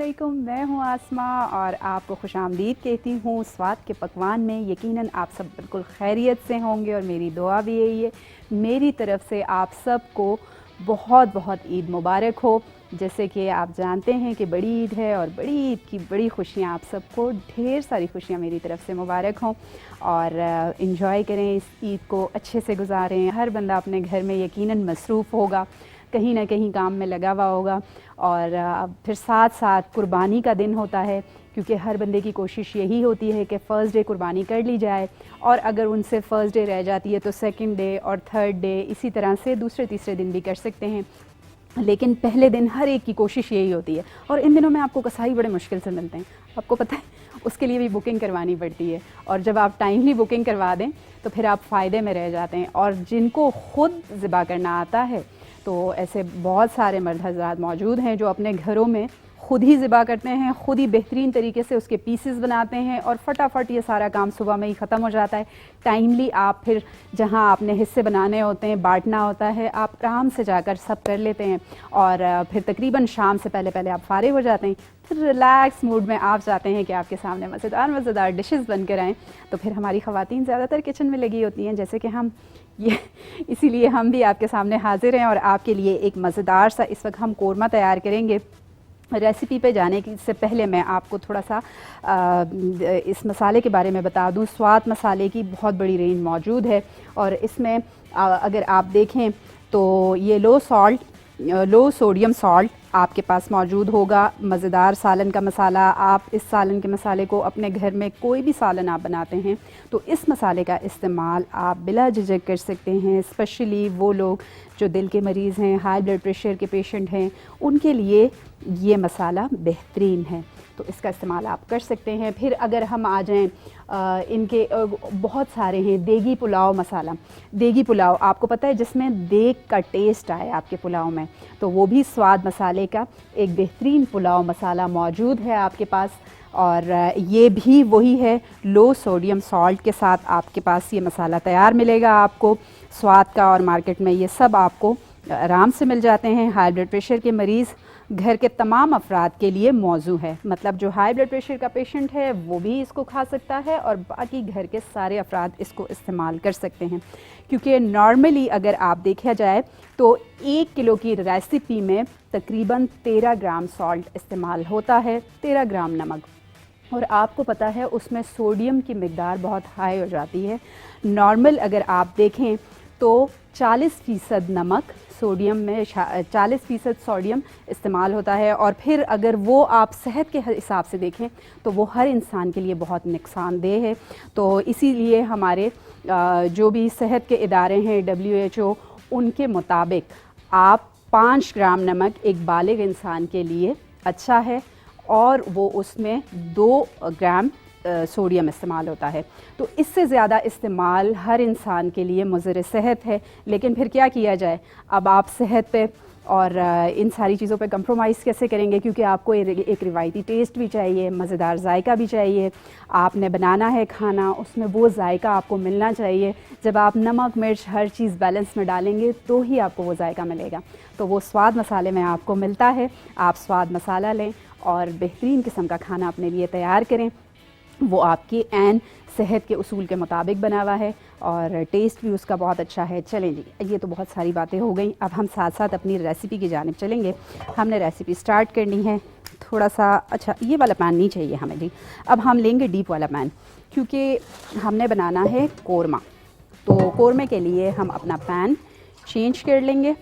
वालेकुम, मैं हूँ आसमा और आपको खुशामदीद कहती हूँ स्वाद के पकवान में। यकीनन आप सब बिल्कुल खैरियत से होंगे और मेरी दुआ भी यही है। मेरी तरफ़ से आप सबको बहुत बहुत ईद मुबारक हो। जैसे कि आप जानते हैं कि बड़ी ईद है और बड़ी ईद की बड़ी खुशियाँ आप सबको, ढेर सारी खुशियाँ मेरी तरफ़ से मुबारक हों और इन्जॉय करें, इस ईद को अच्छे से गुजारें। हर बंदा अपने घर में यकीनन मसरूफ़ होगा, कहीं ना कहीं काम में लगा हुआ होगा और फिर साथ साथ कुर्बानी का दिन होता है, क्योंकि हर बंदे की कोशिश यही होती है कि फ़र्स्ट डे कुर्बानी कर ली जाए और अगर उनसे फ़र्स्ट डे रह जाती है तो सेकंड डे और थर्ड डे, इसी तरह से दूसरे तीसरे दिन भी कर सकते हैं। लेकिन पहले दिन हर एक की कोशिश यही होती है। और इन दिनों में आपको कसाई बड़े मुश्किल से मिलते हैं, आपको पता है, उसके लिए भी बुकिंग करवानी पड़ती है और जब आप टाइमली बुकिंग करवा दें तो फिर आप फ़ायदे में रह जाते हैं। और जिनको ख़ुद ज़िबा करना आता है तो ऐसे बहुत सारे मर्द हज़रात मौजूद हैं जो अपने घरों में ख़ुद ही ज़िबा करते हैं, ख़ुद ही बेहतरीन तरीके से उसके पीसेस बनाते हैं और फटाफट ये सारा काम सुबह में ही ख़त्म हो जाता है। टाइमली आप फिर जहां आपने हिस्से बनाने होते हैं, बांटना होता है, आप आराम से जाकर सब कर लेते हैं और फिर तकरीबन शाम से पहले पहले आप फारिग हो जाते हैं। फिर रिलैक्स मूड में आप चाहते हैं कि आपके सामने मज़ेदार डिशेस बनकर आएँ। तो फिर हमारी ख़वातीन ज़्यादातर किचन में लगी होती हैं, जैसे कि हम ये इसीलिए हम भी आपके सामने हाज़िर हैं और आपके लिए एक मज़ेदार सा इस वक्त हम कोरमा तैयार करेंगे। रेसिपी पे जाने से पहले मैं आपको थोड़ा सा इस मसाले के बारे में बता दूं। स्वाद मसाले की बहुत बड़ी रेंज मौजूद है और इसमें अगर आप देखें तो ये लो सोडियम सॉल्ट आपके पास मौजूद होगा। मज़ेदार सालन का मसाला, आप इस सालन के मसाले को अपने घर में कोई भी सालन आप बनाते हैं तो इस मसाले का इस्तेमाल आप बिला झिझक कर सकते हैं। स्पेशली वो लोग जो दिल के मरीज़ हैं, हाई ब्लड प्रेशर के पेशेंट हैं, उनके लिए ये मसाला बेहतरीन है, तो इसका इस्तेमाल आप कर सकते हैं। फिर अगर हम आ जाएं, इनके बहुत सारे हैं। देगी पुलाव मसाला, देगी पुलाव आपको पता है जिसमें देग का टेस्ट आए आपके पुलाव में, तो वो भी स्वाद मसाले का एक बेहतरीन पुलाव मसाला मौजूद है आपके पास। और ये भी वही है, लो सोडियम सॉल्ट के साथ आपके पास ये मसाला तैयार मिलेगा आपको स्वाद का। और मार्केट में ये सब आपको आराम से मिल जाते हैं। हाई ब्लड प्रेशर के मरीज़ घर के तमाम अफराद के लिए मौजू है, मतलब जो हाई ब्लड प्रेशर का पेशेंट है वो भी इसको खा सकता है और बाकी घर के सारे अफराद इसको इस्तेमाल कर सकते हैं। क्योंकि नॉर्मली अगर आप देखा जाए तो 1 किलो की रेसिपी में तकरीबन 13 ग्राम सॉल्ट इस्तेमाल होता है, 13 ग्राम नमक, और आपको पता है उसमें सोडियम की मिकदार बहुत हाई हो जाती है। नॉर्मल अगर आप देखें तो 40% नमक सोडियम में 40% सोडियम इस्तेमाल होता है। और फिर अगर वो आप सेहत के हिसाब से देखें तो वो हर इंसान के लिए बहुत नुकसानदेह है। तो इसीलिए हमारे जो भी सेहत के इदारे हैं, WHO, उनके मुताबिक आप 5 ग्राम नमक एक बालिग इंसान के लिए अच्छा है और वो उसमें 2 ग्राम सोडियम इस्तेमाल होता है। तो इससे ज़्यादा इस्तेमाल हर इंसान के लिए मुज़र सेहत है। लेकिन फिर क्या किया जाए, अब आप सेहत पे और इन सारी चीज़ों पे कंप्रोमाइज़ कैसे करेंगे, क्योंकि आपको एक रिवायती टेस्ट भी चाहिए, मज़ेदार जायका भी चाहिए। आपने बनाना है खाना, उसमें वो जायका आपको मिलना चाहिए। जब आप नमक मिर्च हर चीज़ बैलेंस में डालेंगे तो ही आपको वो जायका मिलेगा। तो वो स्वाद मसाले में आपको मिलता है। आप स्वाद मसाला लें और बेहतरीन किस्म का खाना अपने लिए तैयार करें। वो आपकी ऐन सेहत के उसूल के मुताबिक बना हुआ है और टेस्ट भी उसका बहुत अच्छा है। चलें जी, ये तो बहुत सारी बातें हो गई, अब हम साथ साथ अपनी रेसिपी की जानिब चलेंगे। हमने रेसिपी स्टार्ट करनी है। थोड़ा सा अच्छा ये वाला पैन नहीं चाहिए हमें जी, अब हम लेंगे डीप वाला पैन, क्योंकि हमने बनाना है कोरमा। तो कोरमे के लिए हम अपना पैन चेंज कर लेंगे,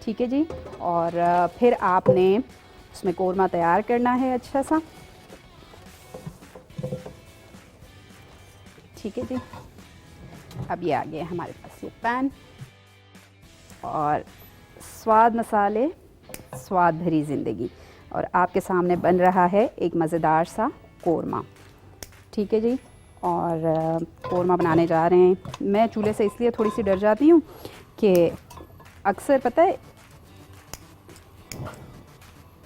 ठीक है जी। और फिर आपने उसमें कोरमा तैयार करना है अच्छा सा, ठीक है जी। अब ये आ गया हमारे पास ये पैन और स्वाद मसाले, स्वाद भरी ज़िंदगी, और आपके सामने बन रहा है एक मज़ेदार सा कोरमा, ठीक है जी। और कोरमा बनाने जा रहे हैं। मैं चूल्हे से इसलिए थोड़ी सी डर जाती हूँ कि अक्सर पता है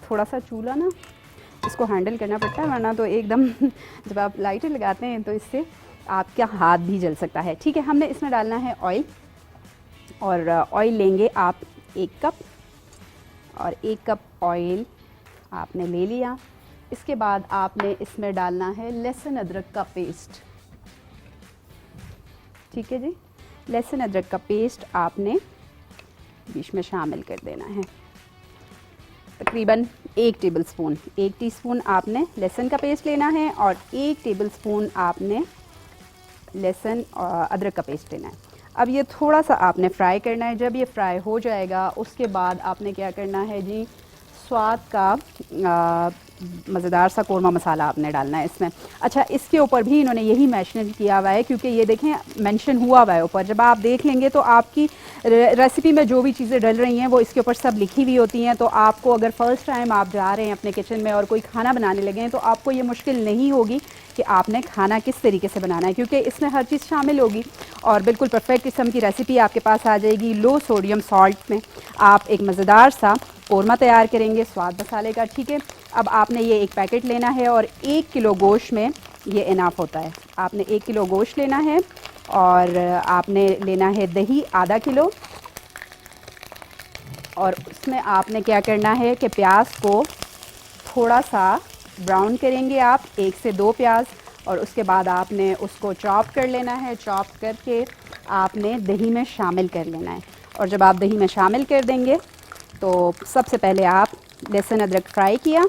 थोड़ा सा चूल्हा ना इसको हैंडल करना पड़ता है, वरना तो एकदम जब आप लाइटर लगाते हैं तो इससे आपका हाथ भी जल सकता है। ठीक है, हमने इसमें डालना है ऑयल, और ऑयल लेंगे आप 1 कप, और 1 कप ऑयल आपने ले लिया। इसके बाद आपने इसमें डालना है लहसुन अदरक का पेस्ट। ठीक है जी, लहसुन अदरक का पेस्ट आपने बीच में शामिल कर देना है। तकरीबन 1 टेबलस्पून, 1 टीस्पून आपने लहसुन का पेस्ट लेना है और 1 टेबलस्पून आपने लहसुन और अदरक का पेस्ट लेना है। अब ये थोड़ा सा आपने फ्राई करना है। जब ये फ्राई हो जाएगा उसके बाद आपने क्या करना है जी, स्वाद का मज़ेदार सा कौरमा मसाला आपने डालना है इसमें। अच्छा, इसके ऊपर भी इन्होंने यही मेंशन किया हुआ है, क्योंकि ये देखें मेंशन हुआ हुआ है ऊपर। जब आप देख लेंगे तो आपकी रेसिपी में जो भी चीज़ें डल रही हैं वो इसके ऊपर सब लिखी हुई होती हैं। तो आपको अगर फ़र्स्ट टाइम आप जा रहे हैं अपने किचन में और कोई खाना बनाने लगे हैं तो आपको ये मुश्किल नहीं होगी कि आपने खाना किस तरीके से बनाना है, क्योंकि इसमें हर चीज़ शामिल होगी और बिल्कुल परफेक्ट किस्म की रेसिपी आपके पास आ जाएगी। लो सोडियम सॉल्ट में आप एक मज़ेदार सा कौरमा तैयार करेंगे स्वाद मसाले का। ठीक है, अब आपने ये एक पैकेट लेना है और 1 किलो गोश्त में ये इनाफ होता है। आपने 1 किलो गोश्त लेना है और आपने लेना है दही आधा किलो, और उसमें आपने क्या करना है कि प्याज को थोड़ा सा ब्राउन करेंगे आप, 1 से 2 प्याज, और उसके बाद आपने उसको चॉप कर लेना है। चॉप करके आपने दही में शामिल कर लेना है। और जब आप दही में शामिल कर देंगे तो सबसे पहले आप लहसुन अदरक फ्राई किया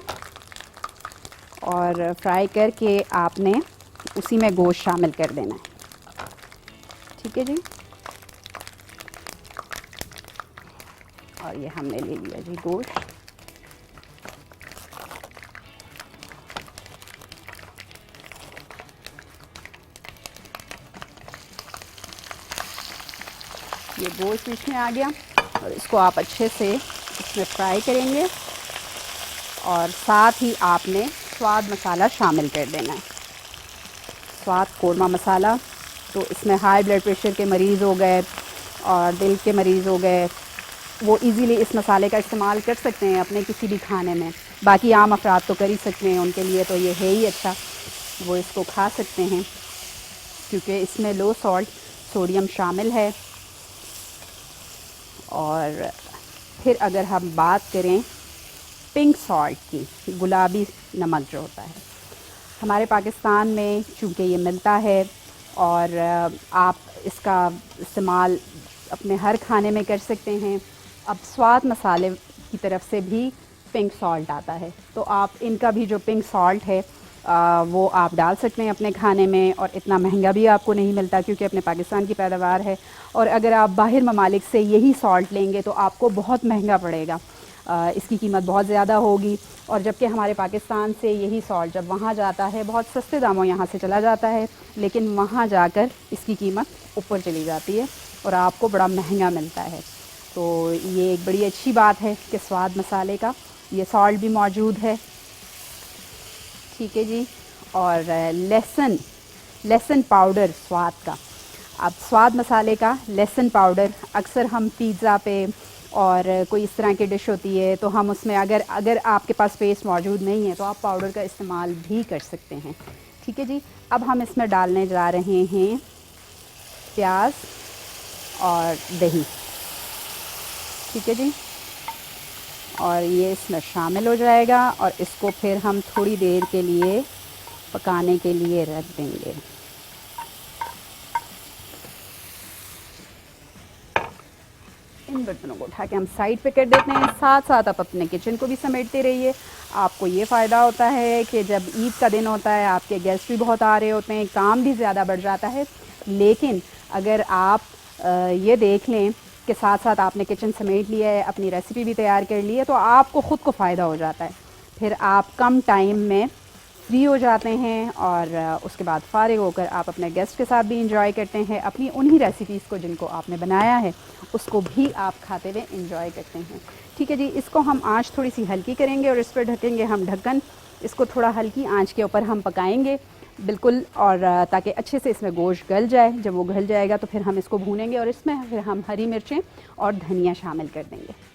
और फ्राई करके आपने उसी में गोश्त शामिल कर देना है। ठीक है जी, और ये हमने ले लिया जी गोश्त। ये गोश्त बीच में आ गया और इसको आप अच्छे से इसमें फ्राई करेंगे और साथ ही आपने स्वाद मसाला शामिल कर देना है। स्वाद कौरमा मसाला, तो इसमें हाई ब्लड प्रेशर के मरीज़ हो गए और दिल के मरीज़ हो गए, वो इजीली इस मसाले का इस्तेमाल कर सकते हैं अपने किसी भी खाने में। बाकी आम अफराद तो कर ही सकते हैं, उनके लिए तो ये है ही अच्छा, वो इसको खा सकते हैं क्योंकि इसमें लो सॉल्ट सोडियम शामिल है। और फिर अगर हम बात करें पिंक सॉल्ट की, गुलाबी नमक जो होता है, हमारे पाकिस्तान में चूँकि ये मिलता है और आप इसका इस्तेमाल अपने हर खाने में कर सकते हैं। अब स्वाद मसाले की तरफ से भी पिंक सॉल्ट आता है, तो आप इनका भी जो पिंक सॉल्ट है वो आप डाल सकते हैं अपने खाने में, और इतना महंगा भी आपको नहीं मिलता क्योंकि अपने पाकिस्तान की पैदावार है। और अगर आप बाहर ममालिक से यही सॉल्ट लेंगे तो आपको बहुत महंगा पड़ेगा, इसकी कीमत बहुत ज़्यादा होगी। और जबकि हमारे पाकिस्तान से यही सॉल्ट जब वहाँ जाता है बहुत सस्ते दामों यहाँ से चला जाता है, लेकिन वहाँ जाकर इसकी कीमत ऊपर चली जाती है और आपको बड़ा महंगा मिलता है। तो ये एक बड़ी अच्छी बात है कि स्वाद मसाले का ये सॉल्ट भी मौजूद है। ठीक है जी, और लहसुन पाउडर स्वाद का। अब स्वाद मसाले का लहसुन पाउडर अक्सर हम पिज़्ज़ा पे और कोई इस तरह की डिश होती है तो हम उसमें अगर आपके पास पेस्ट मौजूद नहीं है तो आप पाउडर का इस्तेमाल भी कर सकते हैं। ठीक है जी, अब हम इसमें डालने जा रहे हैं प्याज और दही। ठीक है जी, और ये इसमें शामिल हो जाएगा और इसको फिर हम थोड़ी देर के लिए पकाने के लिए रख देंगे। इन बर्तनों को उठा के हम साइड पे कर देते हैं। साथ साथ आप अपने किचन को भी समेटते रहिए। आपको ये फ़ायदा होता है कि जब ईद का दिन होता है आपके गेस्ट भी बहुत आ रहे होते हैं, काम भी ज़्यादा बढ़ जाता है। लेकिन अगर आप ये देख लें कि साथ साथ आपने किचन समेट लिया है, अपनी रेसिपी भी तैयार कर ली है, तो आपको ख़ुद को फ़ायदा हो जाता है। फिर आप कम टाइम में फ्री हो जाते हैं और उसके बाद फ़ारिग होकर आप अपने गेस्ट के साथ भी इंजॉय करते हैं। अपनी उन्हीं रेसिपीज़ को जिनको आपने बनाया है उसको भी आप खाते हुए इंजॉय करते हैं। ठीक है जी, इसको हम आंच थोड़ी सी हल्की करेंगे और इस पर ढकेंगे हम ढक्कन। इसको थोड़ा हल्की आंच के ऊपर हम पकाएंगे बिल्कुल, और ताकि अच्छे से इसमें गोश्त गल जाए। जब वो गल जाएगा तो फिर हम इसको भूनेंगे और इसमें फिर हम हरी मिर्चें और धनिया शामिल कर देंगे।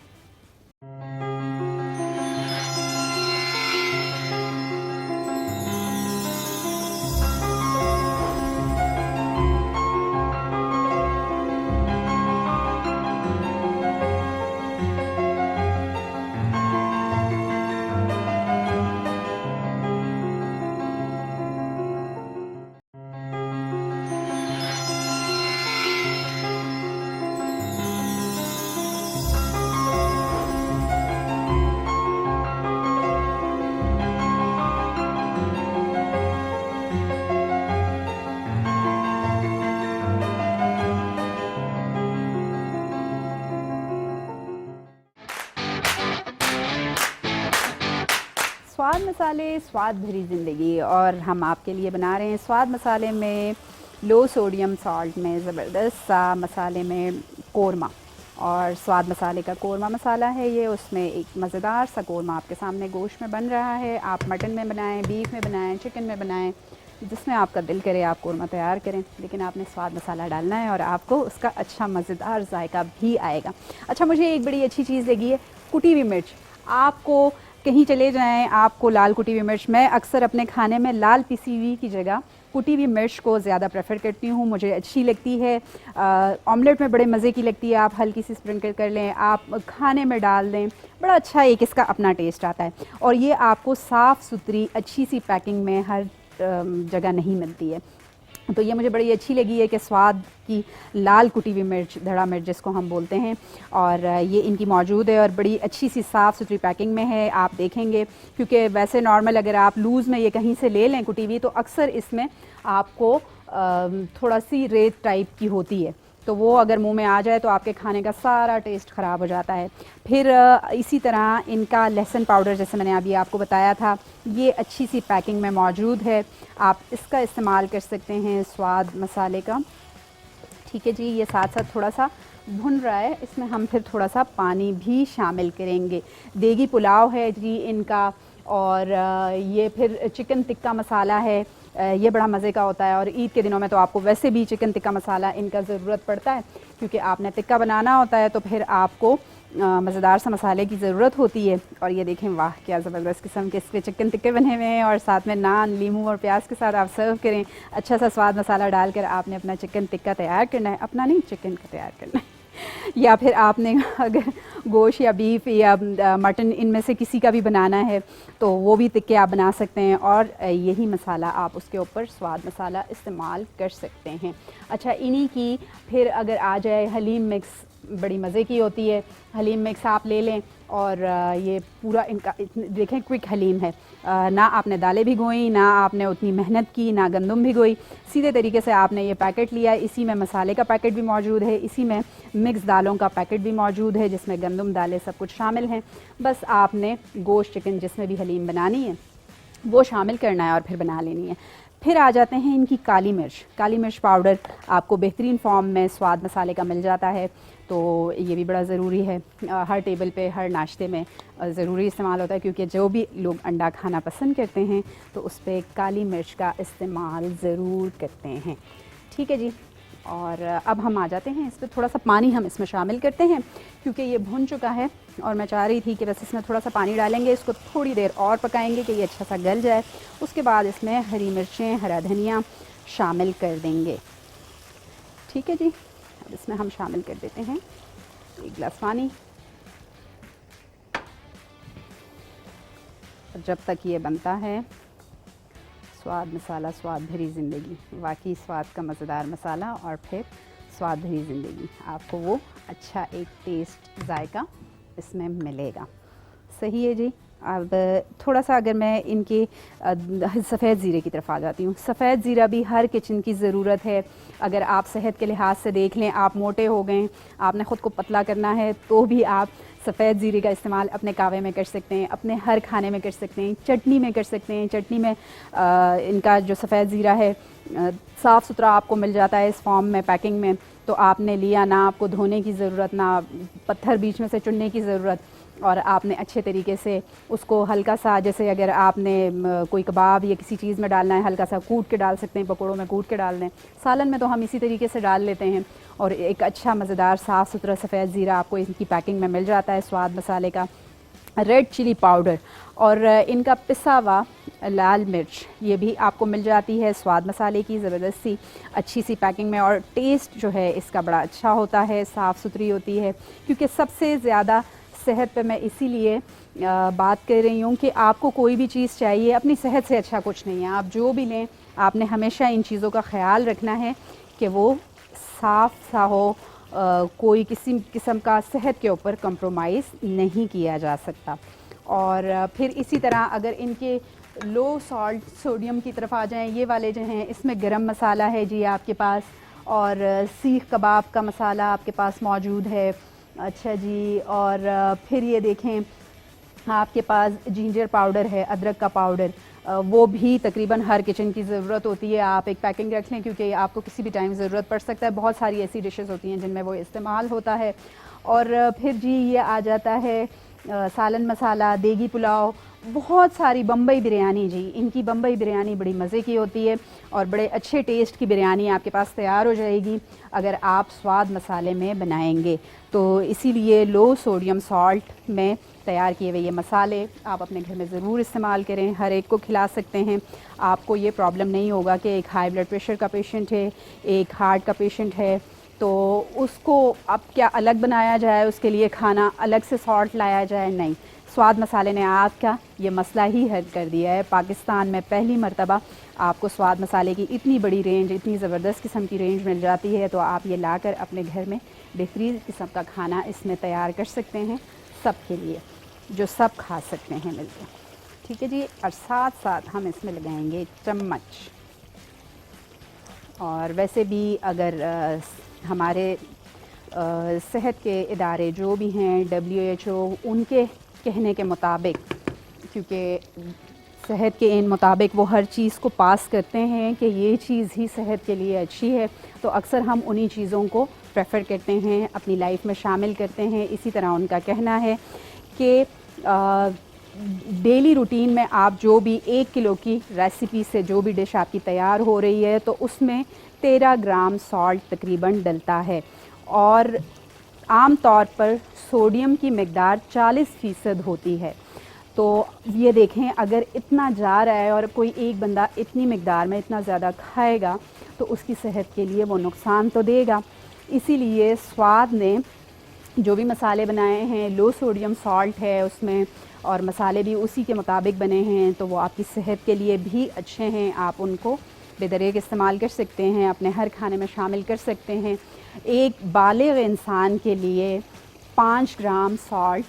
स्वाद मसाले, स्वाद भरी ज़िंदगी, और हम आपके लिए बना रहे हैं स्वाद मसाले में लो सोडियम सॉल्ट में ज़बरदस्त सा मसाले में कोरमा। और स्वाद मसाले का कोरमा मसाला है ये, उसमें एक मज़ेदार सा कोरमा आपके सामने गोश्त में बन रहा है। आप मटन में बनाएं, बीफ में बनाएं, चिकन में बनाएं, जिसमें आपका दिल करे आप कोरमा तैयार करें, लेकिन आपने स्वाद मसाला डालना है और आपको उसका अच्छा मज़ेदार जायका भी आएगा। अच्छा, मुझे एक बड़ी अच्छी चीज़ लगी है कुटी हुई मिर्च। आपको कहीं चले जाएं, आपको लाल कुटी हुई मिर्च, मैं अक्सर अपने खाने में लाल पिसी हुई की जगह कुटी हुई मिर्च को ज़्यादा प्रेफर करती हूँ, मुझे अच्छी लगती है। ऑमलेट में बड़े मज़े की लगती है, आप हल्की सी स्प्रिंकल कर लें, आप खाने में डाल दें, बड़ा अच्छा एक इसका अपना टेस्ट आता है। और ये आपको साफ़ सुथरी अच्छी सी पैकिंग में हर जगह नहीं मिलती है, तो ये मुझे बड़ी अच्छी लगी है कि स्वाद की लाल कुटी हुई मिर्च, धड़ा मिर्च जिसको हम बोलते हैं, और ये इनकी मौजूद है और बड़ी अच्छी सी साफ़ सुथरी पैकिंग में है। आप देखेंगे, क्योंकि वैसे नॉर्मल अगर आप लूज़ में ये कहीं से ले लें कुटी हुई, तो अक्सर इसमें आपको थोड़ा सी रेत टाइप की होती है, तो वो अगर मुंह में आ जाए तो आपके खाने का सारा टेस्ट ख़राब हो जाता है। फिर इसी तरह इनका लहसुन पाउडर, जैसे मैंने अभी आपको बताया था, ये अच्छी सी पैकिंग में मौजूद है, आप इसका इस्तेमाल कर सकते हैं स्वाद मसाले का। ठीक है जी, ये साथ साथ थोड़ा सा भुन रहा है, इसमें हम फिर थोड़ा सा पानी भी शामिल करेंगे। देगी पुलाव है जी इनका, और ये फिर चिकन टिक्का मसाला है, ये बड़ा मज़े का होता है। और ईद के दिनों में तो आपको वैसे भी चिकन टिक्का मसाला इनका ज़रूरत पड़ता है, क्योंकि आपने टिक्का बनाना होता है, तो फिर आपको मज़ेदार सा मसाले की ज़रूरत होती है। और ये देखें, वाह क्या ज़बरदस्त किस्म के इसके चिकन टिक्के बने हुए हैं, और साथ में नान, लीमू और प्याज के साथ आप सर्व करें। अच्छा सा स्वाद मसाला डालकर आपने अपना चिकन टिक्का तैयार करना है, अपना नहीं चिकन का तैयार करना है। या फिर आपने अगर गोश्त या बीफ या मटन इनमें से किसी का भी बनाना है, तो वो भी टिक्के आप बना सकते हैं, और यही मसाला आप उसके ऊपर स्वाद मसाला इस्तेमाल कर सकते हैं। अच्छा, इन्हीं की फिर अगर आ जाए हलीम मिक्स, बड़ी मज़े की होती है। हलीम मिक्स आप ले लें, और ये पूरा इनका देखें क्विक हलीम है, ना आपने दालें भिगोई, ना आपने उतनी मेहनत की, ना गंदम भिगोई, सीधे तरीके से आपने ये पैकेट लिया। इसी में मसाले का पैकेट भी मौजूद है, इसी में मिक्स दालों का पैकेट भी मौजूद है, जिसमें गंदम, दालें सब कुछ शामिल हैं। बस आपने गोश्त, चिकन जिसमें भी हलीम बनानी है वो शामिल करना है और फिर बना लेनी है। फिर आ जाते हैं इनकी काली मिर्च। काली मिर्च पाउडर आपको बेहतरीन फॉर्म में स्वाद मसाले का मिल जाता है, तो ये भी बड़ा ज़रूरी है। हर टेबल पे, हर नाश्ते में ज़रूरी इस्तेमाल होता है, क्योंकि जो भी लोग अंडा खाना पसंद करते हैं तो उस पर काली मिर्च का इस्तेमाल ज़रूर करते हैं। ठीक है जी, और अब हम आ जाते हैं इस पर, थोड़ा सा पानी हम इसमें शामिल करते हैं, क्योंकि ये भुन चुका है और मैं चाह रही थी कि बस इसमें थोड़ा सा पानी डालेंगे, इसको थोड़ी देर और पकाएंगे कि ये अच्छा सा गल जाए। उसके बाद इसमें हरी मिर्चें, हरा धनिया शामिल कर देंगे। ठीक है जी, अब इसमें हम शामिल कर देते हैं 1 गिलास पानी। जब तक ये बनता है, स्वाद मसाला, स्वाद भरी ज़िंदगी, वाकई स्वाद का मज़ेदार मसाला, और फिर स्वाद भरी ज़िंदगी, आपको वो अच्छा एक टेस्ट, जायका इसमें मिलेगा। सही है जी। अब थोड़ा सा अगर मैं इनके सफ़ेद ज़ीरे की तरफ आ जाती हूँ। सफ़ेद ज़ीरा भी हर किचन की ज़रूरत है। अगर आप सेहत के लिहाज से देख लें, आप मोटे हो गए, आपने ख़ुद को पतला करना है, तो भी आप सफ़ेद ज़ीरे का इस्तेमाल अपने कावे में कर सकते हैं, अपने हर खाने में कर सकते हैं, चटनी में कर सकते हैं। चटनी में इनका जो सफ़ेद ज़ीरा है साफ़ सुथरा आपको मिल जाता है इस फॉर्म में, पैकिंग में, तो आपने लिया, ना आपको धोने की ज़रूरत, ना पत्थर बीच में से चुनने की ज़रूरत, और आपने अच्छे तरीके से उसको हल्का सा, जैसे अगर आपने कोई कबाब या किसी चीज़ में डालना है, हल्का सा कूट के डाल सकते हैं, पकौड़ों में कूट के डाल दें, सालन में तो हम इसी तरीके से डाल लेते हैं। और एक अच्छा मज़ेदार साफ़ सुथरा सफ़ेद ज़ीरा आपको इनकी पैकिंग में मिल जाता है स्वाद मसाले का। रेड चिली पाउडर और इनका पिसा हुआ लाल मिर्च, ये भी आपको मिल जाती है स्वाद मसाले की ज़बरदस्त सी अच्छी सी पैकिंग में, और टेस्ट जो है इसका बड़ा अच्छा होता है, साफ़ सुथरी होती है। क्योंकि सबसे ज़्यादा सेहत पे मैं इसीलिए बात कर रही हूँ कि आपको कोई भी चीज़ चाहिए, अपनी सेहत से अच्छा कुछ नहीं है। आप जो भी लें, आपने हमेशा इन चीज़ों का ख्याल रखना है कि वो साफ़ सा हो, कोई किसी किस्म का सेहत के ऊपर कंप्रोमाइज़ नहीं किया जा सकता। और फिर इसी तरह अगर इनके लो सॉल्ट सोडियम की तरफ आ जाएं, ये वाले जो हैं, इसमें गरम मसाला है जी आपके पास, और सीख कबाब का मसाला आपके पास मौजूद है। अच्छा जी, और फिर ये देखें आपके पास जिंजर पाउडर है, अदरक का पाउडर, वो भी तकरीबन हर किचन की ज़रूरत होती है। आप एक पैकिंग रख लें क्योंकि आपको किसी भी टाइम ज़रूरत पड़ सकता है। बहुत सारी ऐसी डिशेस होती हैं जिनमें वो इस्तेमाल होता है। और फिर जी ये आ जाता है सालन मसाला, देगी पुलाव, बहुत सारी बम्बई बिरयानी। जी इनकी बम्बई बिरयानी बड़ी मज़े की होती है और बड़े अच्छे टेस्ट की बिरयानी आपके पास तैयार हो जाएगी अगर आप स्वाद मसाले में बनाएंगे। तो इसीलिए लो सोडियम सॉल्ट में तैयार किए हुए ये मसाले आप अपने घर में ज़रूर इस्तेमाल करें। हर एक को खिला सकते हैं। आपको ये प्रॉब्लम नहीं होगा कि एक हाई ब्लड प्रेशर का पेशेंट है, एक हार्ट का पेशेंट है, तो उसको अब क्या अलग बनाया जाए, उसके लिए खाना अलग से सॉल्ट लाया जाए। नहीं, स्वाद मसाले ने आपका ये मसला ही हल कर दिया है। पाकिस्तान में पहली मर्तबा आपको स्वाद मसाले की इतनी बड़ी रेंज, इतनी ज़बरदस्त किस्म की रेंज मिल जाती है। तो आप ये लाकर अपने घर में बेहतरीन किस्म का खाना इसमें तैयार कर सकते हैं सब के लिए, जो सब खा सकते हैं मिलकर। ठीक है जी। और साथ साथ हम इसमें लगाएंगे चम्मच। और वैसे भी अगर हमारे सेहत के इदारे जो भी हैं, WHO, उनके कहने के मुताबिक, क्योंकि सेहत के इन मुताबिक वो हर चीज़ को पास करते हैं कि ये चीज़ ही सेहत के लिए अच्छी है, तो अक्सर हम उन्हीं चीज़ों को प्रेफर करते हैं, अपनी लाइफ में शामिल करते हैं। इसी तरह उनका कहना है कि डेली रूटीन में आप जो भी 1 किलो की रेसिपी से जो भी डिश आपकी तैयार हो रही है, तो उसमें 13 ग्राम सॉल्ट तकरीबन डलता है। और आम तौर पर सोडियम की मकदार 40% होती है। तो ये देखें, अगर इतना जा रहा है और कोई एक बंदा इतनी मकदार में इतना ज़्यादा खाएगा तो उसकी सेहत के लिए वो नुकसान तो देगा। इसीलिए स्वाद ने जो भी मसाले बनाए हैं, लो सोडियम सॉल्ट है उसमें, और मसाले भी उसी के मुताबिक बने हैं, तो वो आपकी सेहत के लिए भी अच्छे हैं। आप उनको बेदरेक इस्तेमाल कर सकते हैं, अपने हर खाने में शामिल कर सकते हैं। एक बालिग इंसान के लिए 5 ग्राम सॉल्ट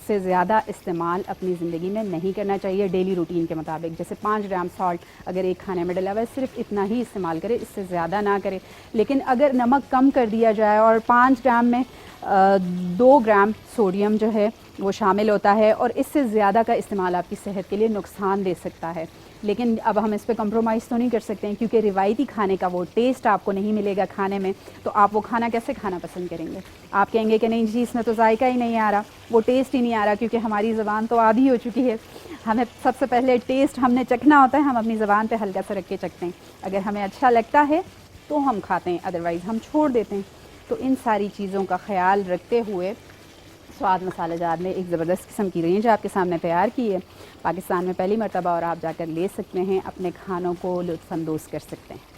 से ज़्यादा इस्तेमाल अपनी ज़िंदगी में नहीं करना चाहिए डेली रूटीन के मुताबिक। जैसे 5 ग्राम सॉल्ट अगर एक खाने में डला हुआ है, सिर्फ इतना ही इस्तेमाल करें, इससे ज़्यादा ना करें। लेकिन अगर नमक कम कर दिया जाए और 5 ग्राम में 2 ग्राम सोडियम जो है वो शामिल होता है, और इससे ज़्यादा का इस्तेमाल आपकी सेहत के लिए नुकसान दे सकता है। लेकिन अब हम इस पे कम्प्रोमाइज़ तो नहीं कर सकते हैं, क्योंकि रिवायती खाने का वो टेस्ट आपको नहीं मिलेगा खाने में, तो आप वो खाना कैसे खाना पसंद करेंगे? आप कहेंगे कि नहीं जी, इसमें तो जायका ही नहीं आ रहा, वो टेस्ट ही नहीं आ रहा, क्योंकि हमारी ज़बान तो आदी हो चुकी है। हमें सबसे पहले टेस्ट हमने चखना होता है, हम अपनी ज़बान पे हल्का सा रख के चखते हैं। अगर हमें अच्छा लगता है तो हम खाते हैं, अदरवाइज़ हम छोड़ देते हैं। तो इन सारी चीज़ों का ख्याल रखते हुए स्वाद मसाला जार ने एक ज़बरदस्त किस्म की रेंज आपके सामने तैयार की है पाकिस्तान में पहली मरतबा, और आप जाकर ले सकते हैं, अपने खानों को लुत्फ़अंदोज़ कर सकते हैं।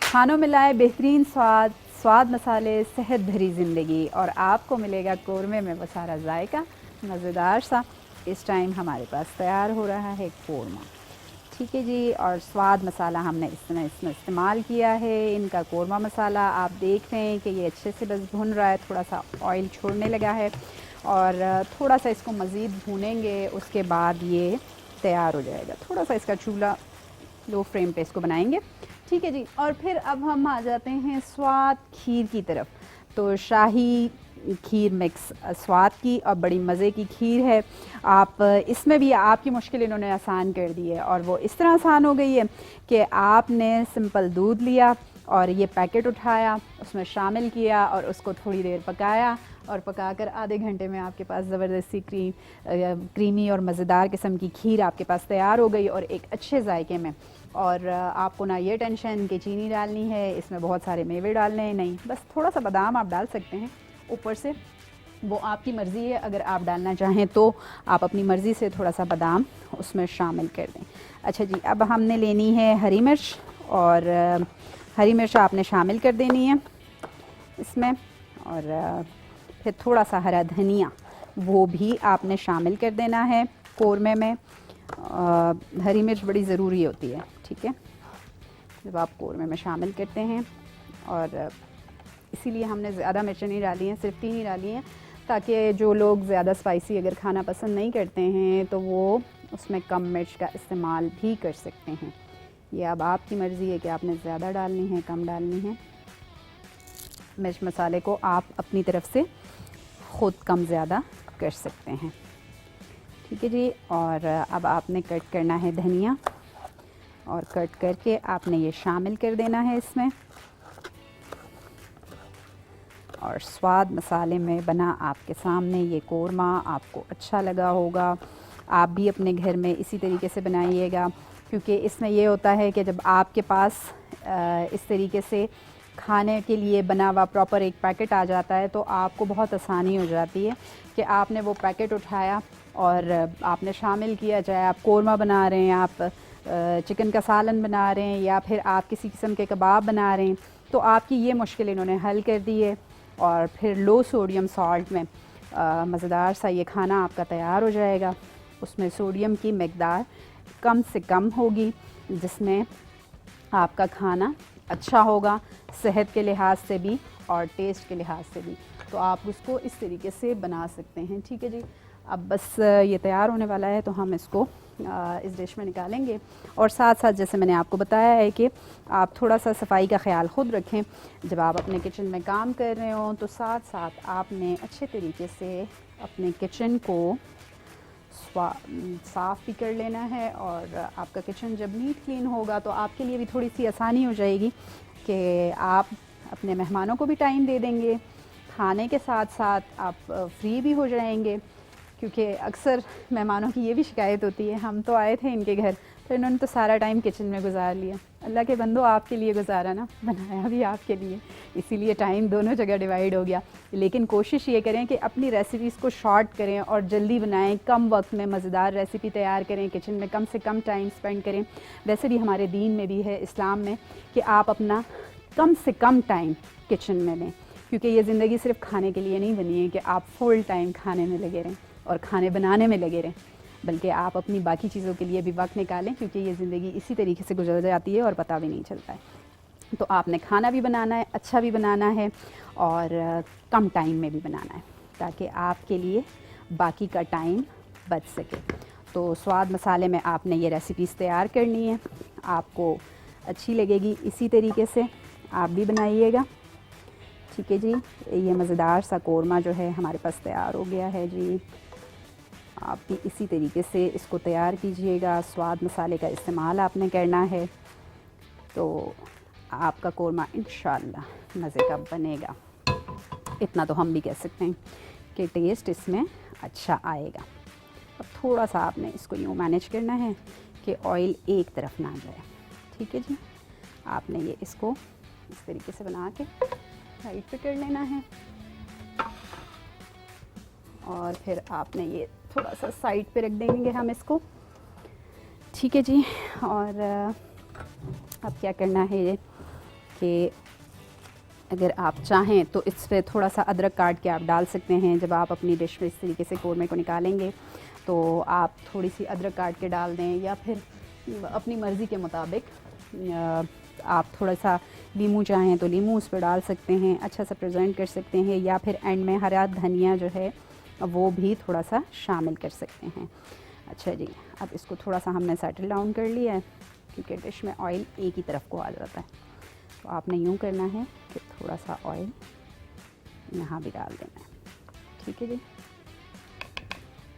खानों में लाए बेहतरीन स्वाद, स्वाद मसाले, सेहत भरी ज़िंदगी, और आपको मिलेगा कोरमे में वो सारा जायका मज़ेदार सा। इस टाइम हमारे पास तैयार हो रहा है कोरमा। ठीक है जी। और स्वाद मसाला हमने इसमें इस्तेमाल किया है, इनका कोरमा मसाला। आप देख रहे हैं कि ये अच्छे से बस भुन रहा है, थोड़ा सा ऑयल छोड़ने लगा है, और थोड़ा सा इसको मज़ीद भूनेंगे, उसके बाद ये तैयार हो जाएगा। थोड़ा सा इसका चूल्हा लो फ्लेम पे इसको बनाएंगे ठीक है जी। और फिर अब हम आ जाते हैं स्वाद खीर की तरफ। तो शाही खीर मिक्स स्वाद की और बड़ी मज़े की खीर है। आप इसमें भी आपकी मुश्किल इन्होंने आसान कर दी है, और वो इस तरह आसान हो गई है कि आपने सिंपल दूध लिया और ये पैकेट उठाया, उसमें शामिल किया और उसको थोड़ी देर पकाया, और पकाकर आधे घंटे में आपके पास ज़बरदस्ती क्रीमी और मज़ेदार किस्म की खीर आपके पास तैयार हो गई, और एक अच्छे जायके में। और आपको ना ये टेंशन कि चीनी डालनी है, इसमें बहुत सारे मेवे डालने हैं, नहीं, बस थोड़ा सा बादाम आप डाल सकते हैं ऊपर से, वो आपकी मर्ज़ी है। अगर आप डालना चाहें तो आप अपनी मर्ज़ी से थोड़ा सा बादाम उसमें शामिल कर दें। अच्छा जी, अब हमने लेनी है हरी मिर्च, और हरी मिर्च आपने शामिल कर देनी है इसमें, और फिर थोड़ा सा हरा धनिया वो भी आपने शामिल कर देना है कौरमे में। हरी मिर्च बड़ी ज़रूरी होती है, ठीक है, जब आप कौरमे में शामिल करते हैं। और इसीलिए हमने ज़्यादा मिर्चें नहीं डाली हैं, सिर्फ 3 ही डाली हैं, ताकि जो लोग ज़्यादा स्पाइसी अगर खाना पसंद नहीं करते हैं तो वो उसमें कम मिर्च का इस्तेमाल भी कर सकते हैं। ये अब आपकी मर्ज़ी है कि आपने ज़्यादा डालनी है, कम डालनी है। मिर्च मसाले को आप अपनी तरफ से ख़ुद कम ज़्यादा कर सकते हैं, ठीक है जी। और अब आपने कट करना है धनिया, और कट करके आपने ये शामिल कर देना है इसमें। और स्वाद मसाले में बना आपके सामने ये कौरमा आपको अच्छा लगा होगा। आप भी अपने घर में इसी तरीके से बनाइएगा, क्योंकि इसमें ये होता है कि जब आपके पास इस तरीके से खाने के लिए बना हुआ प्रॉपर एक पैकेट आ जाता है तो आपको बहुत आसानी हो जाती है कि आपने वो पैकेट उठाया और आपने शामिल किया, चाहे आप कौरमा बना रहे हैं, आप चिकन का सालन बना रहे हैं, या फिर आप किसी किस्म के कबाब बना रहे हैं, तो आपकी ये मुश्किल इन्होंने हल कर दी है। और फिर लो सोडियम सॉल्ट में मज़ेदार सा ये खाना आपका तैयार हो जाएगा। उसमें सोडियम की मकदार कम से कम होगी, जिसमें आपका खाना अच्छा होगा सेहत के लिहाज से भी और टेस्ट के लिहाज से भी। तो आप उसको इस तरीके से बना सकते हैं, ठीक है जी। अब बस ये तैयार होने वाला है तो हम इसको इस डिश में निकालेंगे। और साथ साथ जैसे मैंने आपको बताया है कि आप थोड़ा सा सफाई का ख्याल ख़ुद रखें। जब आप अपने किचन में काम कर रहे हो तो साथ साथ आपने अच्छे तरीके से अपने किचन को साफ़ भी कर लेना है। और आपका किचन जब नीट क्लीन होगा तो आपके लिए भी थोड़ी सी आसानी हो जाएगी कि आप अपने मेहमानों को भी टाइम दे देंगे, खाने के साथ साथ आप फ्री भी हो जाएंगे। क्योंकि अक्सर मेहमानों की ये भी शिकायत होती है, हम तो आए थे इनके घर तो इन्होंने तो सारा टाइम किचन में गुजार लिया। अल्लाह के बंदो, आपके लिए गुजारा ना, बनाया भी आपके लिए, इसीलिए टाइम दोनों जगह डिवाइड हो गया। लेकिन कोशिश ये करें कि अपनी रेसिपीज़ को शॉर्ट करें और जल्दी बनाएं, कम वक्त में मज़ेदार रेसिपी तैयार करें, किचन में कम से कम टाइम स्पेंड करें। वैसे भी हमारे दीन में भी है, इस्लाम में, कि आप अपना कम से कम टाइम किचन में लें, क्योंकि ये ज़िंदगी सिर्फ खाने के लिए नहीं बनी है कि आप फुल टाइम खाने में लगे रहें और खाने बनाने में लगे रहें, बल्कि आप अपनी बाकी चीज़ों के लिए भी वक्त निकालें, क्योंकि ये ज़िंदगी इसी तरीके से गुजर जाती है और पता भी नहीं चलता है। तो आपने खाना भी बनाना है, अच्छा भी बनाना है और कम टाइम में भी बनाना है, ताकि आपके लिए बाकी का टाइम बच सके। तो स्वाद मसाले में आपने ये रेसिपीज़ तैयार करनी है, आपको अच्छी लगेगी, इसी तरीके से आप भी बनाइएगा, ठीक है जी। ये मज़ेदार सा कौरमा जो है हमारे पास तैयार हो गया है जी। आप भी इसी तरीके से इसको तैयार कीजिएगा। स्वाद मसाले का इस्तेमाल आपने करना है, तो आपका कौरमा इंशाअल्लाह मज़े का बनेगा। इतना तो हम भी कह सकते हैं कि टेस्ट इसमें अच्छा आएगा। अब थोड़ा सा आपने इसको यूँ मैनेज करना है कि ऑयल एक तरफ ना जाए, ठीक है जी। आपने ये इसको इस तरीके से बना के साइड पे कर लेना है, और फिर आपने ये थोड़ा सा साइड पे रख देंगे हम इसको, ठीक है जी। और अब क्या करना है कि अगर आप चाहें तो इस पर थोड़ा सा अदरक काट के आप डाल सकते हैं। जब आप अपनी डिश में इस तरीके से कौरमे को निकालेंगे तो आप थोड़ी सी अदरक काट के डाल दें, या फिर अपनी मर्ज़ी के मुताबिक आप थोड़ा सा नींबू चाहें तो नींबू उस पर डाल सकते हैं, अच्छा सा प्रेजेंट कर सकते हैं, या फिर एंड में हरा धनिया जो है वो भी थोड़ा सा शामिल कर सकते हैं। अच्छा जी, अब इसको थोड़ा सा हमने सेटल डाउन कर लिया है क्योंकि डिश में ऑयल एक ही तरफ को आ जाता है। तो आपने यूँ करना है कि थोड़ा सा ऑयल यहाँ भी डाल देना है। ठीक है जी,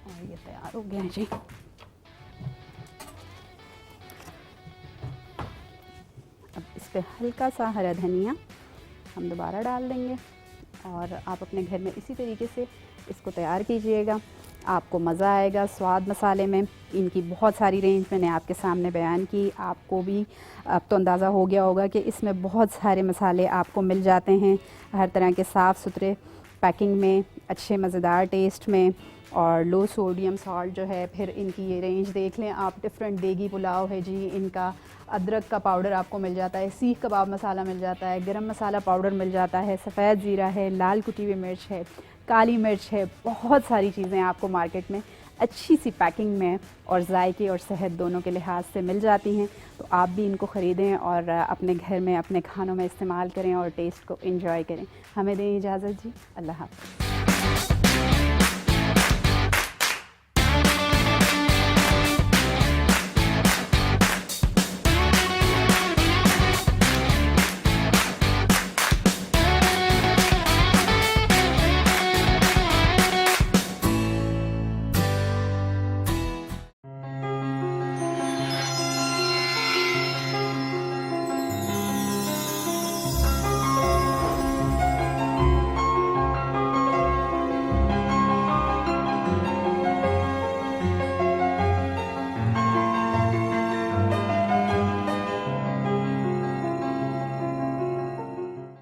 और ये तैयार हो गया है जी। अब इस पर हल्का सा हरा धनिया हम दोबारा डाल देंगे और आप अपने घर में इसी तरीके से इसको तैयार कीजिएगा, आपको मज़ा आएगा। स्वाद मसाले में इनकी बहुत सारी रेंज मैंने आपके सामने बयान की, आपको भी अब तो अंदाज़ा हो गया होगा कि इसमें बहुत सारे मसाले आपको मिल जाते हैं, हर तरह के साफ़ सुथरे पैकिंग में, अच्छे मज़ेदार टेस्ट में और लो सोडियम सॉल्ट जो है। फिर इनकी ये रेंज देख लें आप, डिफरेंट देगी पुलाव है जी, इनका अदरक का पाउडर आपको मिल जाता है, सीख कबाब मसाला मिल जाता है, गरम मसाला पाउडर मिल जाता है, सफ़ेद ज़ीरा है, लाल कुटी हुई मिर्च है, काली मिर्च है, बहुत सारी चीज़ें आपको मार्केट में अच्छी सी पैकिंग में और जायके और सेहत दोनों के लिहाज से मिल जाती हैं। तो आप भी इनको ख़रीदें और अपने घर में अपने खानों में इस्तेमाल करें और टेस्ट को एंजॉय करें। हमें दें इजाज़त जी, अल्लाह हाफ़िज़।